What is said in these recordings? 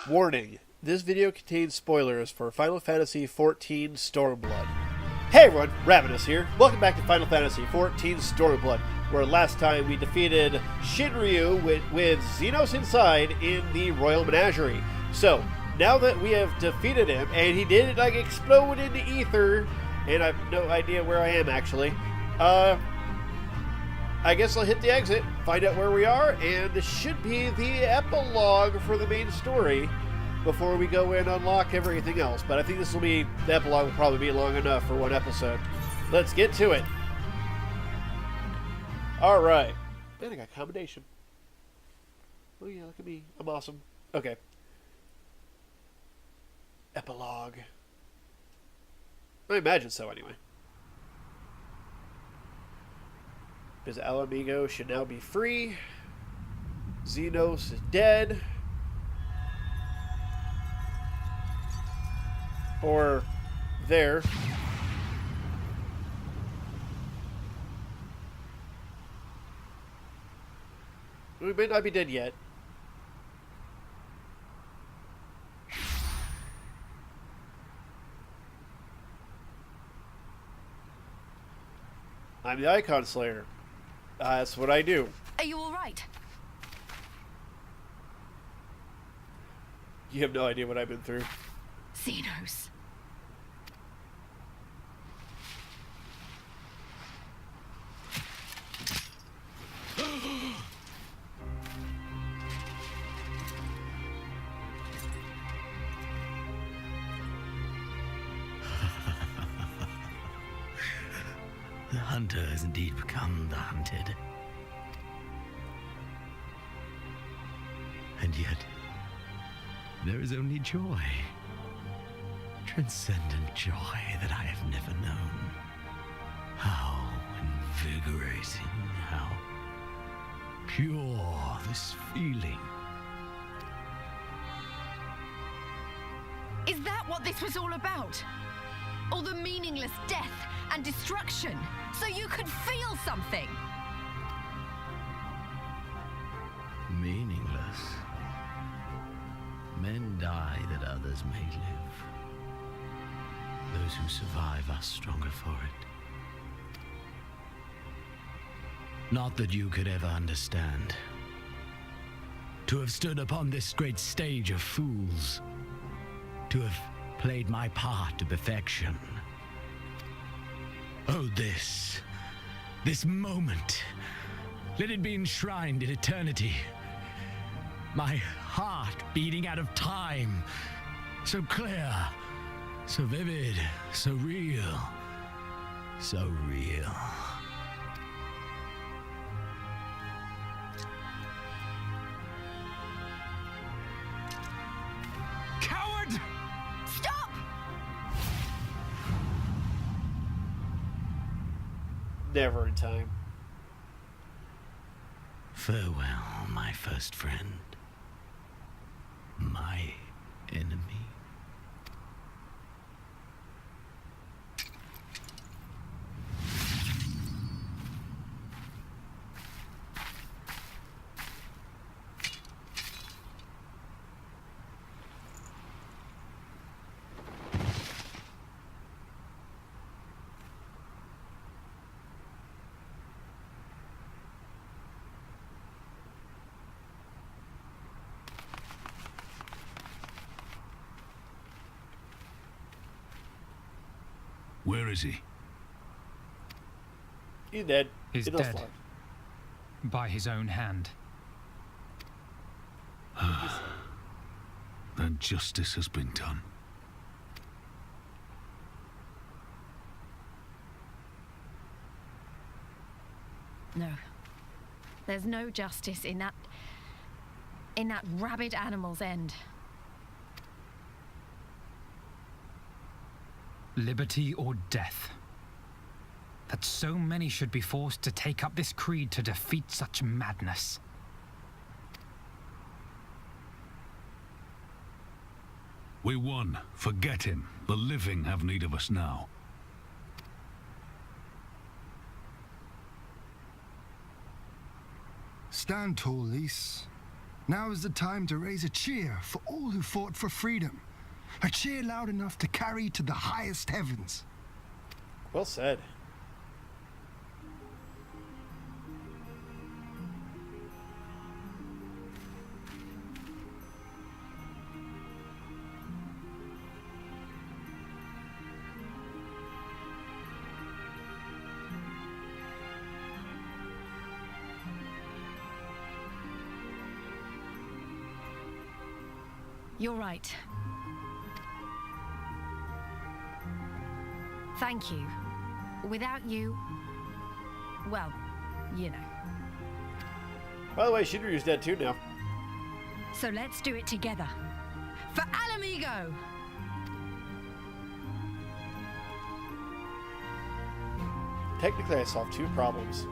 Warning, this video contains spoilers for Final Fantasy XIV Stormblood. Hey everyone, Ravinous here. Welcome back to Final Fantasy XIV Stormblood, where last time we defeated Shinryu with Xenos inside in the Royal Menagerie. So, now that we have defeated him, and he did like explode into ether, and I have no idea where I am actually, I guess I'll hit the exit, find out where we are, and this should be the epilogue for the main story before we go and unlock everything else. But I think this will be, the epilogue will probably be long enough for one episode. Let's get to it. Alright. Man, I got accommodation. Oh yeah, look at me. I'm awesome. Okay. Epilogue. I imagine so anyway. Because Ala Mhigo should now be free. Xenos is dead. Or there. We may not be dead yet. I'm the Icon Slayer. That's what I do. Are you all right? You have no idea what I've been through. Xenos. The hunter has indeed become the hunted. And yet, there is only joy. Transcendent joy that I have never known. How invigorating, how pure this feeling. Is that what this was all about? All the meaningless death and destruction, so you could feel something? Meaningless. Men die that others may live. Those who survive are stronger for it. Not that you could ever understand. To have stood upon this great stage of fools. To have played my part to perfection. Oh, this moment. Let it be enshrined in eternity. My heart beating out of time. So clear, so vivid, so real, so real. Coward! Stop! Never in time. Farewell, my first friend. My enemy. Where is he? He's dead. He's dead. By his own hand. Then justice has been done. No. There's no justice in that rabid animal's end. Liberty or death. That so many should be forced to take up this creed to defeat such madness. We won. Forget him. The living have need of us now. Stand tall, Lys. Now is the time to raise a cheer for all who fought for freedom. A cheer loud enough to carry to the highest heavens. Well said. You're right. Thank you. Without you, well, you know. By the way, Shinryu's dead too now. So let's do it together. For Ala Mhigo! Technically, I solved 2 problems.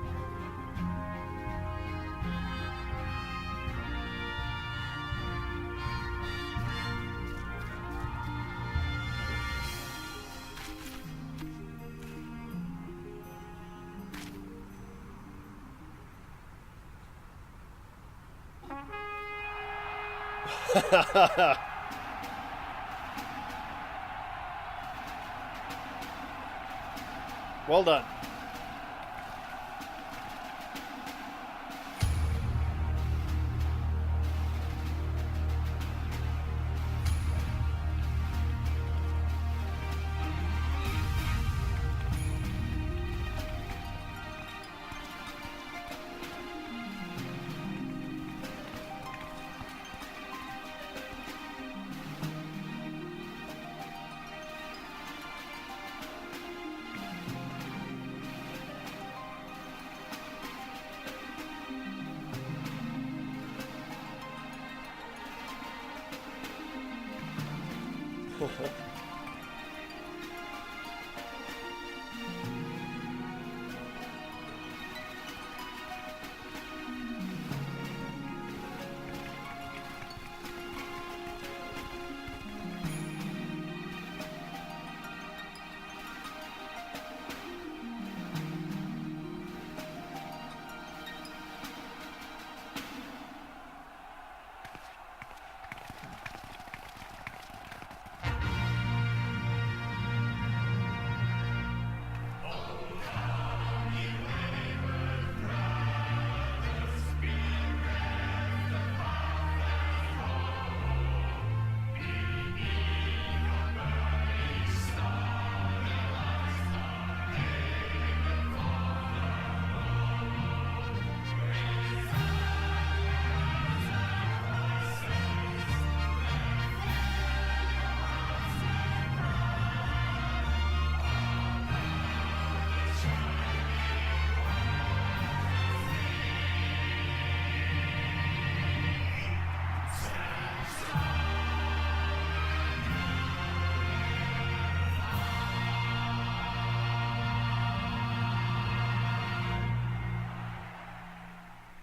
Well done.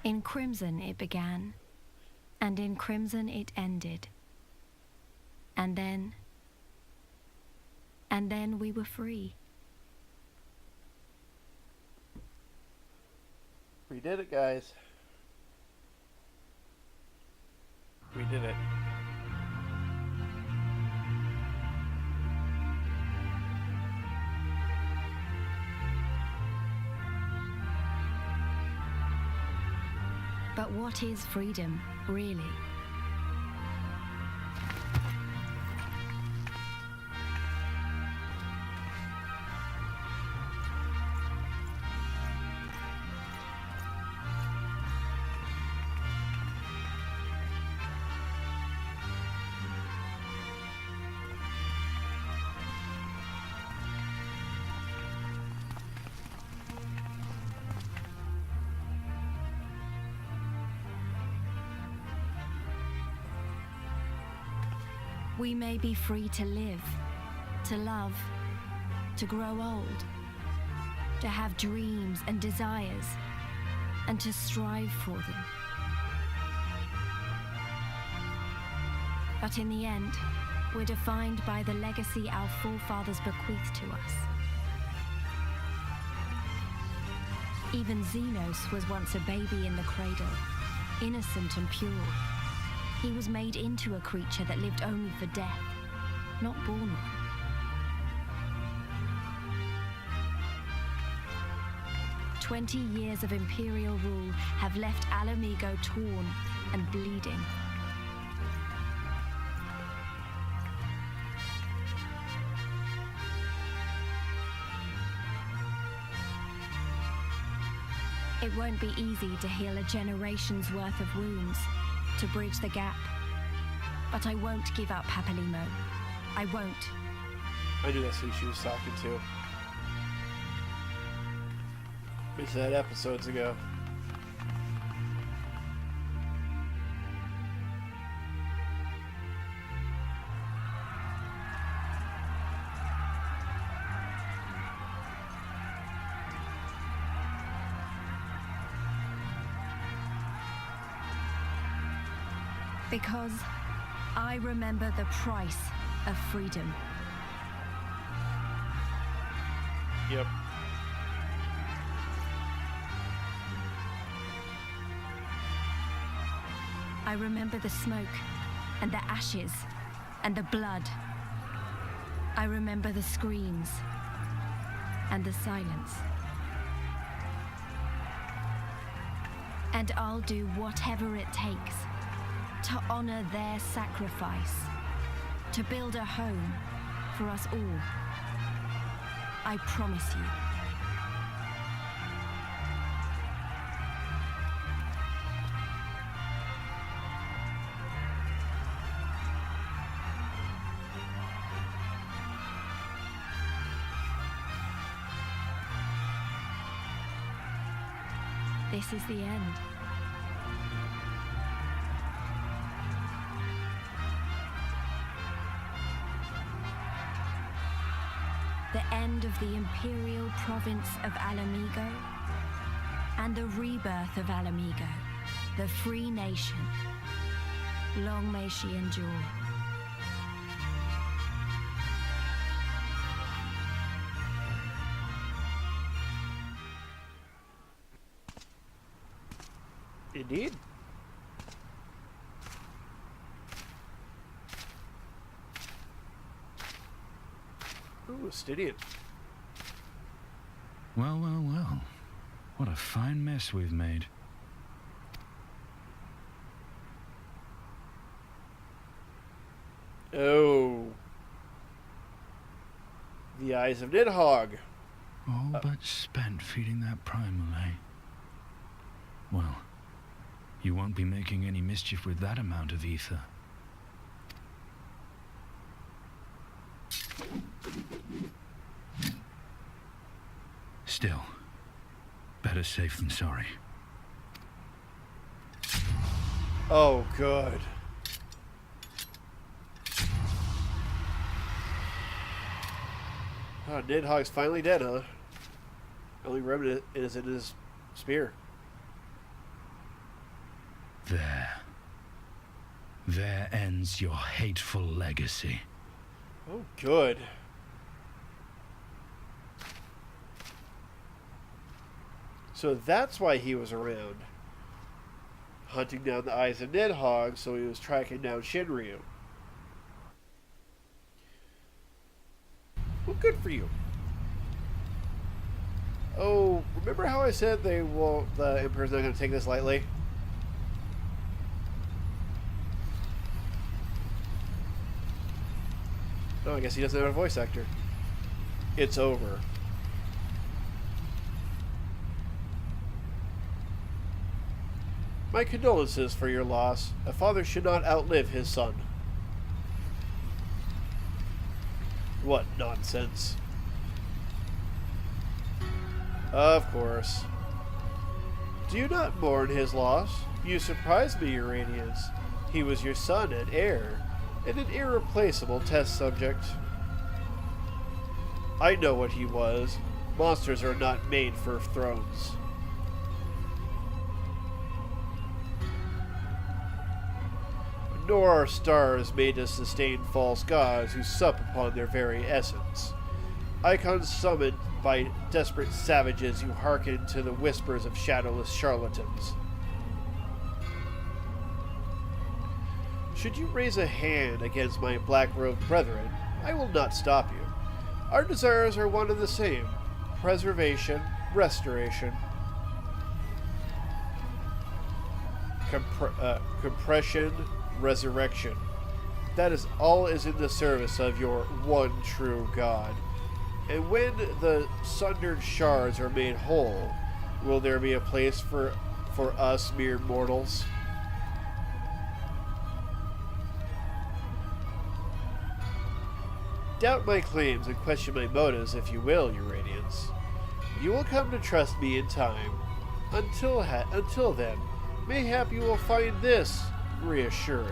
In crimson it began, and in crimson it ended. And then we were free. We did it, guys. We did it. But what is freedom, really? We may be free to live, to love, to grow old, to have dreams and desires, and to strive for them. But in the end, we're defined by the legacy our forefathers bequeathed to us. Even Xenos was once a baby in the cradle, innocent and pure, He was made into a creature that lived only for death, not born one. "20 years of Imperial rule have left Ala Mhigo torn and bleeding. It won't be easy to heal a generation's worth of wounds, to bridge the gap. But I won't give up, Papalimo. I won't." I knew that's who she was talking to. We said episodes ago. Because I remember the price of freedom. Yep. I remember the smoke, and the ashes, and the blood. I remember the screams, and the silence. And I'll do whatever it takes to honor their sacrifice, to build a home for us all. I promise you. This is the end. The end of the Imperial province of Ala Mhigo, and the rebirth of Ala Mhigo, the free nation. Long may she endure. Indeed. Ooh, Stydian. Well, well, well. What a fine mess we've made. Oh. The eyes of Nidhogg. All but spent feeding that primal, eh? Well, you won't be making any mischief with that amount of ether. Still, better safe than sorry. Oh, good. Oh, Nidhogg's finally dead, huh? Only remnant is in his spear. There. There ends your hateful legacy. Oh, good. So that's why he was around. Hunting down the eyes of Nidhogg, so he was tracking down Shinryu. Well, good for you. Oh, remember how I said the Emperor's not going to take this lightly? Oh, I guess he doesn't have a voice actor. It's over. My condolences for your loss. A father should not outlive his son. What nonsense. Of course. Do you not mourn his loss? You surprised me, Uranians. He was your son and heir, and an irreplaceable test subject. I know what he was. Monsters are not made for thrones. Nor are stars made to sustain false gods who sup upon their very essence. Icons summoned by desperate savages who hearken to the whispers of shadowless charlatans. Should you raise a hand against my black-robed brethren, I will not stop you. Our desires are one and the same: preservation, restoration, compression, resurrection. That is all is in the service of your one true God. And when the sundered shards are made whole, will there be a place for us mere mortals? Doubt my claims and question my motives, if you will, your radiance. You will come to trust me in time. Until then, mayhap you will find this reassuring.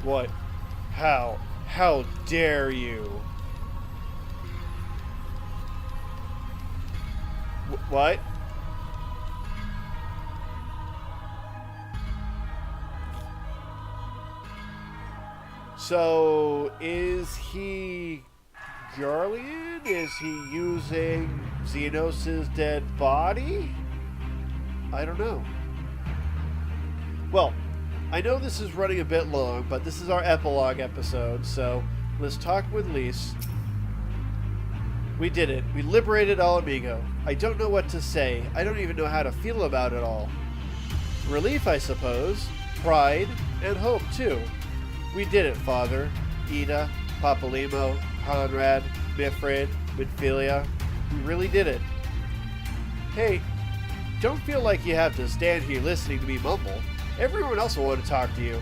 What? How? How dare you? What? So, is he Garlean? Is he using Xenos' dead body? I don't know. Well, I know this is running a bit long, but this is our epilogue episode, so let's talk with Lise. We did it. We liberated Ala Mhigo. I don't know what to say. I don't even know how to feel about it all. Relief, I suppose. Pride. And hope, too. We did it, Father. Ida, Papalimo, Conrad, Mifrid, Midphilia. We really did it. Hey, don't feel like you have to stand here listening to me mumble. Everyone else will want to talk to you.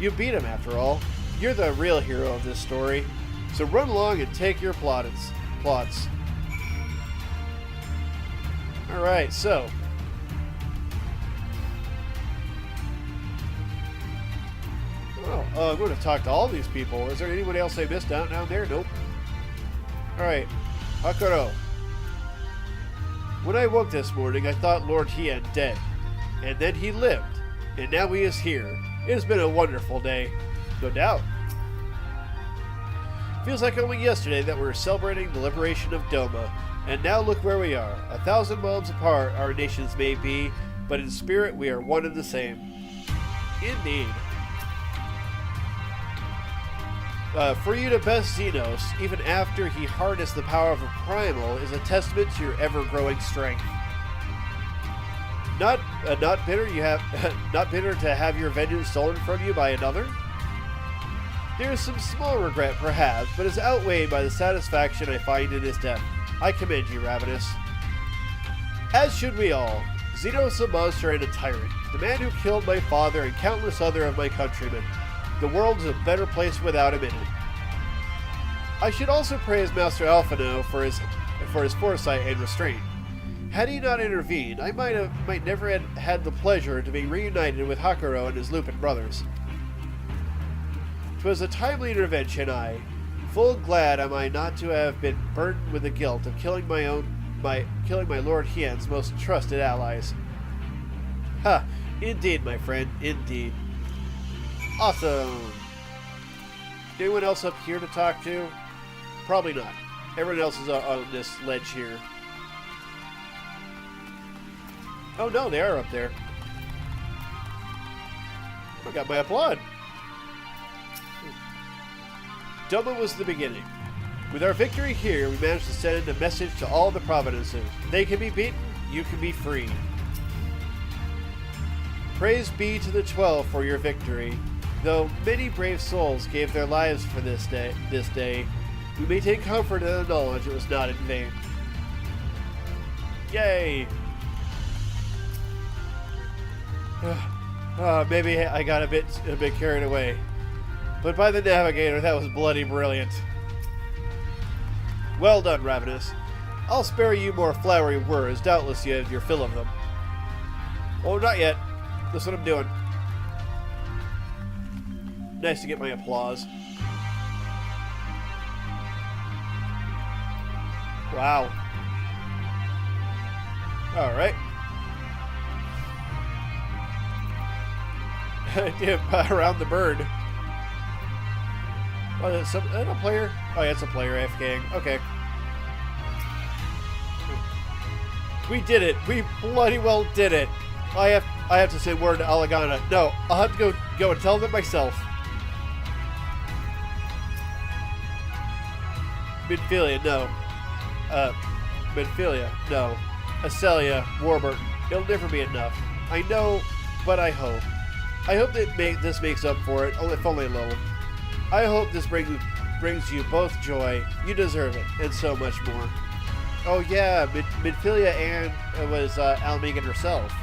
You beat him, after all. You're the real hero of this story. So run along and take your plots. Alright, so. I'm going to talk to all these people. Is there anybody else I missed down there? Nope. Alright. Hakuro. When I woke this morning, I thought Lord Hien dead. And then he lived. And now he is here. It has been a wonderful day. No doubt. Feels like only yesterday that we were celebrating the liberation of Doma. And now look where we are. 1,000 miles apart our nations may be, but in spirit we are one and the same. Indeed. For you to best Xenos, even after he harnessed the power of a primal, is a testament to your ever-growing strength. Not bitter to have your vengeance stolen from you by another? There is some small regret, perhaps, but is outweighed by the satisfaction I find in his death. I commend you, Ravinous. As should we all. Xenos a monster and a tyrant, the man who killed my father and countless other of my countrymen. The world is a better place without him in it. I should also praise Master Alphino for his foresight and restraint. Had he not intervened, I might never have had the pleasure to be reunited with Hakuro and his Lupin brothers. 'Twas a timely intervention, full glad am I not to have been burdened with the guilt of killing my Lord Hien's most trusted allies. Ha! Indeed, my friend, indeed. Awesome! Anyone else up here to talk to? Probably not. Everyone else is on this ledge here. Oh no, they are up there. I got my applaud. Doma was the beginning. With our victory here, we managed to send a message to all the provinces. They can be beaten, you can be free. Praise be to the 12 for your victory. Though many brave souls gave their lives for this day, we may take comfort in the knowledge it was not in vain. Yay! Maybe I got a bit carried away. But by the Navigator, that was bloody brilliant. Well done, Ravinous. I'll spare you more flowery words. Doubtless you have your fill of them. Oh, not yet. That's what I'm doing. Nice to get my applause. Wow. Alright. Around the bird. Oh, is that a player? Oh, yeah, it's a player, AFKing. Okay. We did it. We bloody well did it. I have to say word to Alagana. No, I'll have to go and tell them myself. Midphilia, no. Midphilia, no. Acelia, Warburton. It'll never be enough. I know, but I hope. I hope that this makes up for it, if only a little. I hope this brings you both joy. You deserve it, and so much more. Oh yeah, Midphilia and it was Ala Mhigo herself.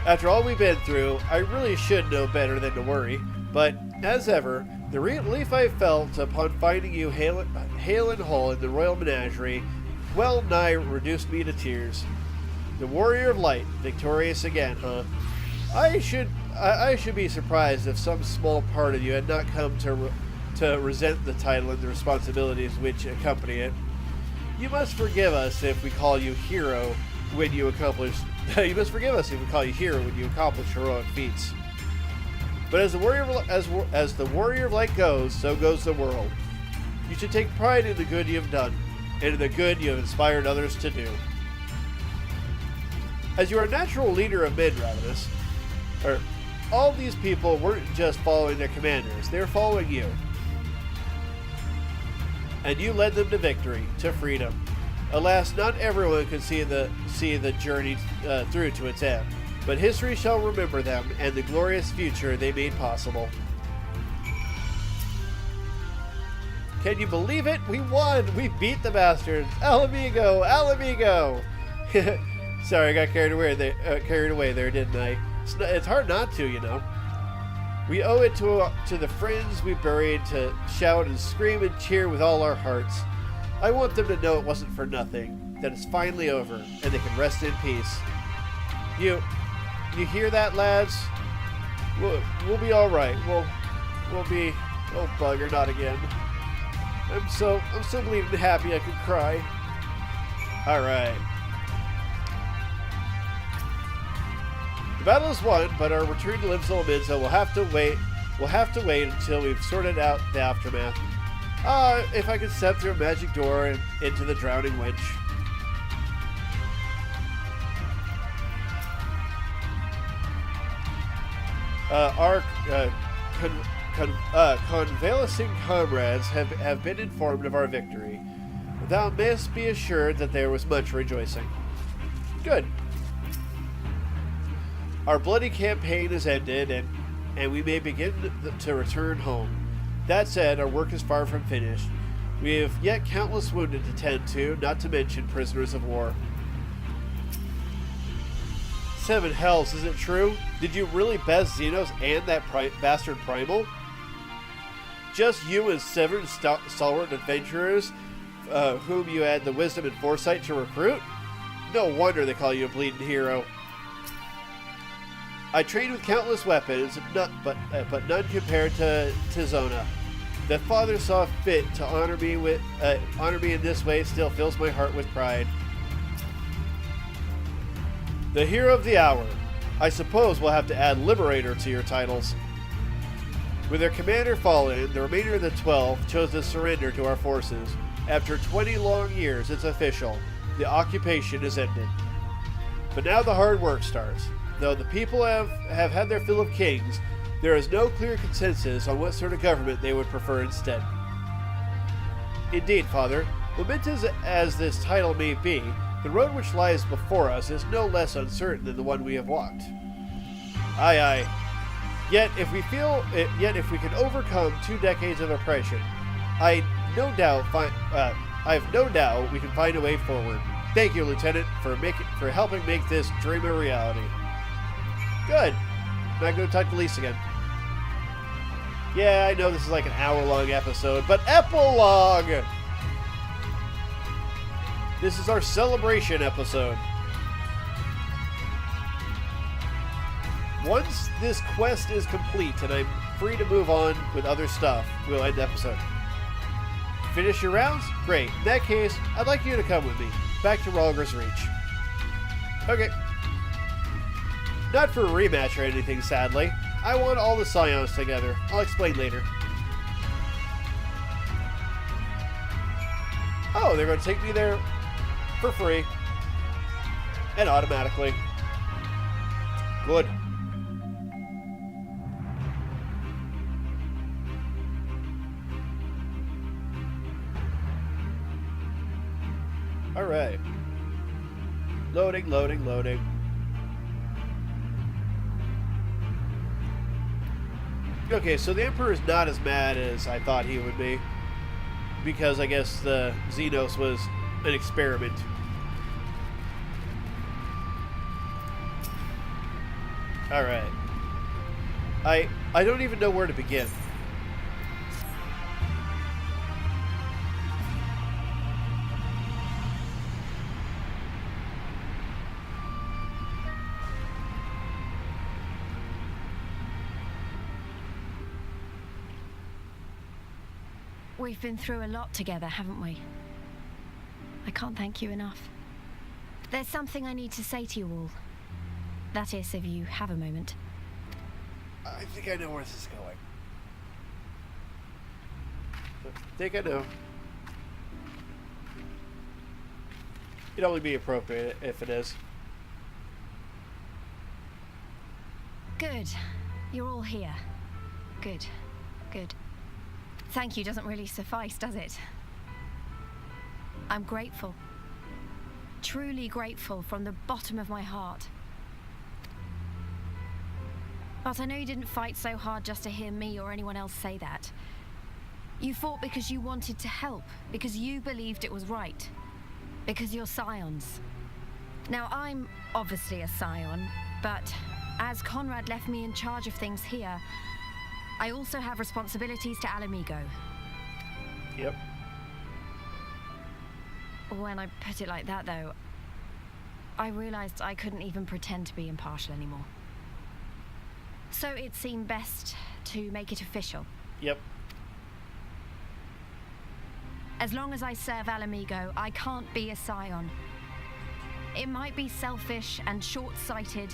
After all we've been through, I really should know better than to worry. But as ever, the relief I felt upon finding you hale and whole in the royal menagerie well nigh reduced me to tears. The warrior of light, victorious again, huh? I should be surprised if some small part of you had not come to resent the title and the responsibilities which accompany it. You must forgive us if we call you hero when you accomplish. You must forgive us if we call you hero when you accomplish heroic feats. But as the warrior of light goes, so goes the world. You should take pride in the good you have done, and in the good you have inspired others to do. As you are a natural leader of men, Ravinous, all these people weren't just following their commanders, they were following you. And you led them to victory, to freedom. Alas, not everyone could see the journey through to its end, but history shall remember them and the glorious future they made possible. Can you believe it? We won! We beat the bastards! Ala Mhigo! Ala Mhigo! Sorry, I got carried away there, didn't I? It's hard not to, you know. We owe it to the friends we buried to shout and scream and cheer with all our hearts. I want them to know it wasn't for nothing, that it's finally over, and they can rest in peace. You hear that, lads? We'll be all right. We'll be. Oh bugger, not again. I'm so bleeding happy I could cry. All right. The battle is won, but our return to Limsolaminza will have to wait. We'll have to wait until we've sorted out the aftermath. If I could step through a magic door and into the drowning wench. Our convalescing comrades have been informed of our victory. Thou mayst be assured that there was much rejoicing. Good. Our bloody campaign is ended, and we may begin to return home. That said, our work is far from finished. We have yet countless wounded to tend to, not to mention prisoners of war. Seven hells, is it true? Did you really best Xenos and that bastard Primal? Just you and seven stalwart adventurers whom you had the wisdom and foresight to recruit? No wonder they call you a bleeding hero. I trained with countless weapons, but none compared to Zona. That Father saw fit to honor me in this way still fills my heart with pride. The hero of the hour. I suppose we'll have to add Liberator to your titles. With their commander fallen, the remainder of the 12 chose to surrender to our forces. After 20 long years, it's official. The occupation is ended. But now the hard work starts. Though the people have had their fill of kings, there is no clear consensus on what sort of government they would prefer instead. Indeed, Father, momentous as this title may be, the road which lies before us is no less uncertain than the one we have walked. Aye, aye. Yet if we can overcome 2 decades of oppression, I have no doubt we can find a way forward. Thank you, Lieutenant, for helping make this dream a reality. Good. Now go talk to Lise again. Yeah, I know this is like an hour-long episode, but epilogue! This is our celebration episode. Once this quest is complete and I'm free to move on with other stuff, we'll end the episode. Finish your rounds? Great. In that case, I'd like you to come with me. Back to Rhalgr's Reach. Okay. Not for a rematch or anything, sadly. I want all the Scions together. I'll explain later. Oh, they're going to take me there for free. And automatically. Good. Alright. Loading, loading, loading. Okay, so the Emperor is not as mad as I thought he would be. Because I guess the Xenos was an experiment. Alright. I don't even know where to begin. We've been through a lot together, haven't we? I can't thank you enough. There's something I need to say to you all. That is, if you have a moment. I think I know where this is going. I think I know. It'd only be appropriate if it is. Good. You're all here. Good. Good. Thank you doesn't really suffice, does it? I'm grateful. Truly grateful from the bottom of my heart. But I know you didn't fight so hard just to hear me or anyone else say that. You fought because you wanted to help, because you believed it was right, because you're Scions. Now, I'm obviously a Scion, but as Conrad left me in charge of things here, I also have responsibilities to Ala Mhigo. Yep. When I put it like that, though, I realized I couldn't even pretend to be impartial anymore. So it seemed best to make it official. Yep. As long as I serve Ala Mhigo, I can't be a Scion. It might be selfish and short-sighted,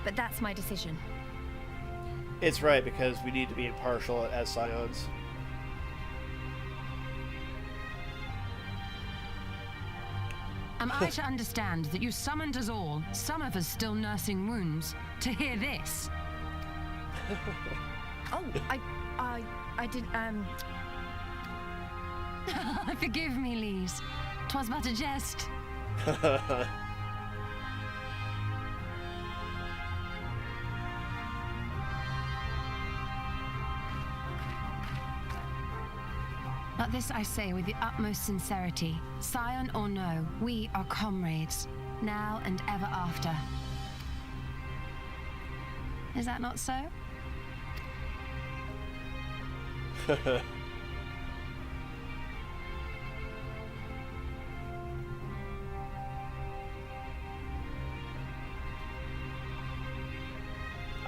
but that's my decision. It's right, because we need to be impartial as Scions. Am I to understand that you summoned us all, some of us still nursing wounds, to hear this? Oh, I did, Forgive me, Lise. 'Twas but a jest. But this I say with the utmost sincerity. Scion or no, we are comrades, now and ever after. Is that not so?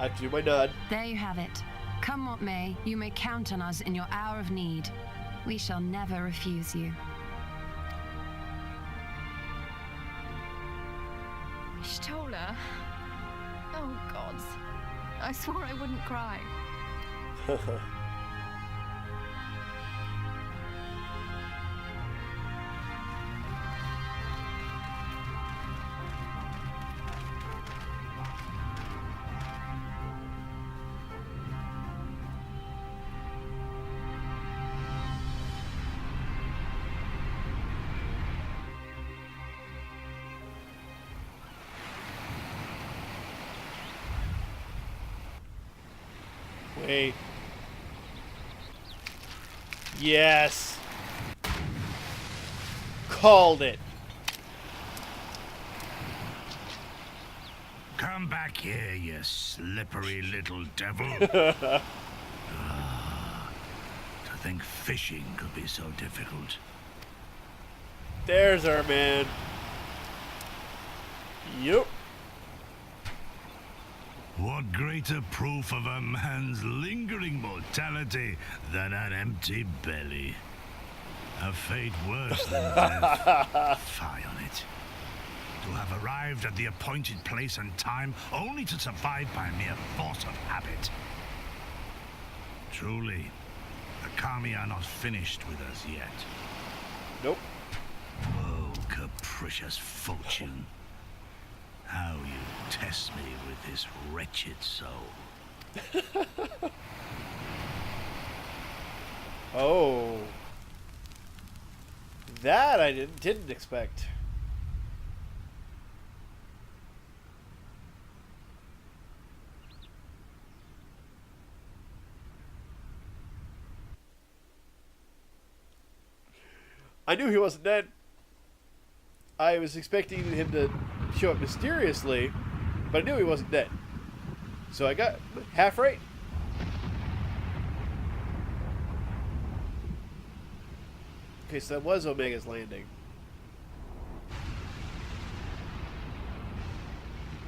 I do my nod. There you have it. Come what may, you may count on us in your hour of need. We shall never refuse you. Stola. Oh, gods. I swore I wouldn't cry. Wait. Yes. Called it. Come back here, you slippery little devil. To think fishing could be so difficult. There's our man. Yup. What greater proof of a man's lingering mortality than an empty belly? A fate worse than death. Fie on it. To have arrived at the appointed place and time only to survive by mere force of habit. Truly, the Kami are not finished with us yet. Nope. Oh, capricious fortune. How you test me with this wretched soul. Oh. That I didn't expect. I knew he wasn't dead. I was expecting him to show up mysteriously, but I knew he wasn't dead. So I got half right. Okay, so that was Omega's landing.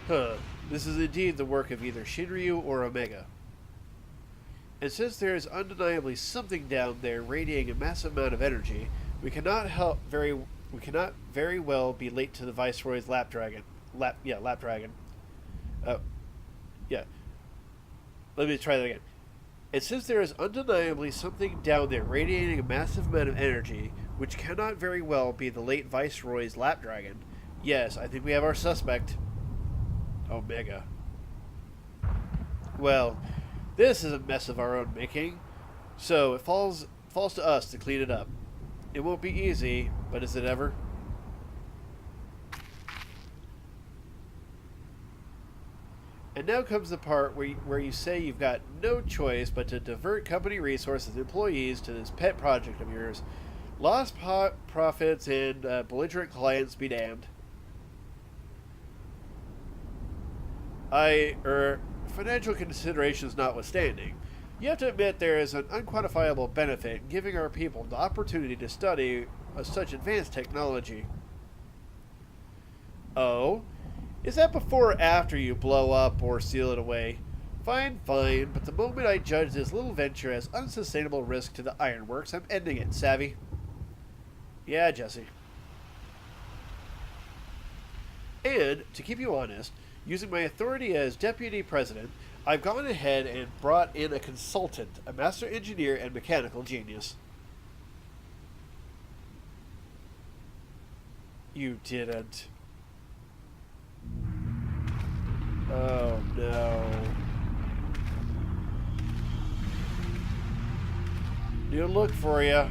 Huh. This is indeed the work of either Shinryu or Omega. And since there is undeniably something down there radiating a massive amount of energy, we cannot very well be late to the Viceroy's lap dragon. Let me try that again. And since there is undeniably something down there radiating a massive amount of energy, which cannot very well be the late Viceroy's lap dragon, yes, I think we have our suspect. Omega. Well, this is a mess of our own making, so it falls to us to clean it up. It won't be easy, but is it ever? And now comes the part where you say you've got no choice but to divert company resources and employees to this pet project of yours. Lost profits and belligerent clients be damned. Financial considerations notwithstanding, you have to admit there is an unquantifiable benefit in giving our people the opportunity to study such advanced technology. Oh? Is that before or after you blow up or seal it away? Fine, but the moment I judge this little venture as unsustainable risk to the ironworks, I'm ending it, savvy? Yeah, Jesse. And, to keep you honest, using my authority as deputy president, I've gone ahead and brought in a consultant, a master engineer and mechanical genius. You didn't. Oh, no. New look for you.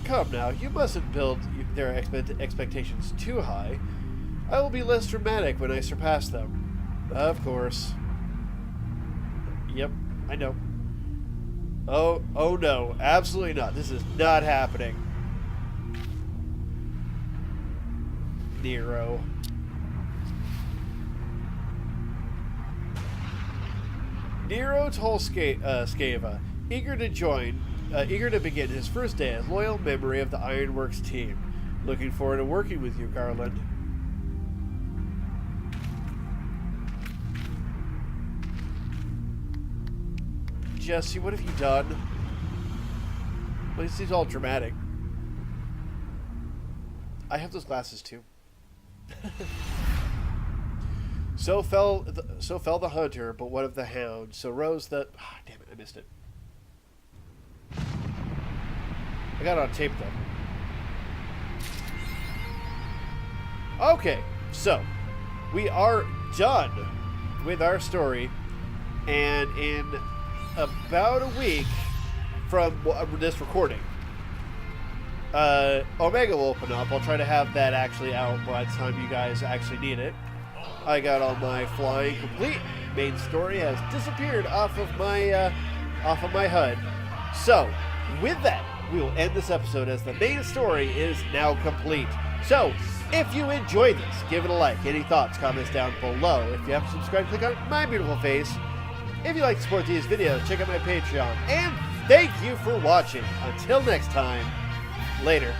Come now, you mustn't build their expectations too high. I will be less dramatic when I surpass them. Of course. Yep, I know. Oh no, absolutely not. This is not happening. Nero. Nero Tolskava, eager to begin his first day as loyal memory of the Ironworks team. Looking forward to working with you, Garland. Jesse, what have you done? Well, this seems all dramatic. I have those glasses too. So fell the hunter, but what of the hound? So rose the... damn it, I missed it. I got it on tape though. Okay, so we are done with our story, and in about a week from this recording, Omega will open up. I'll try to have that actually out by the time you guys actually need it. I got all my flying complete. Main story has disappeared off of my HUD. So, with that, we will end this episode as the main story is now complete. So, if you enjoyed this, give it a like. Any thoughts, comments down below. If you haven't subscribed, click on my beautiful face. If you'd like to support these videos, check out my Patreon. And thank you for watching. Until next time, later.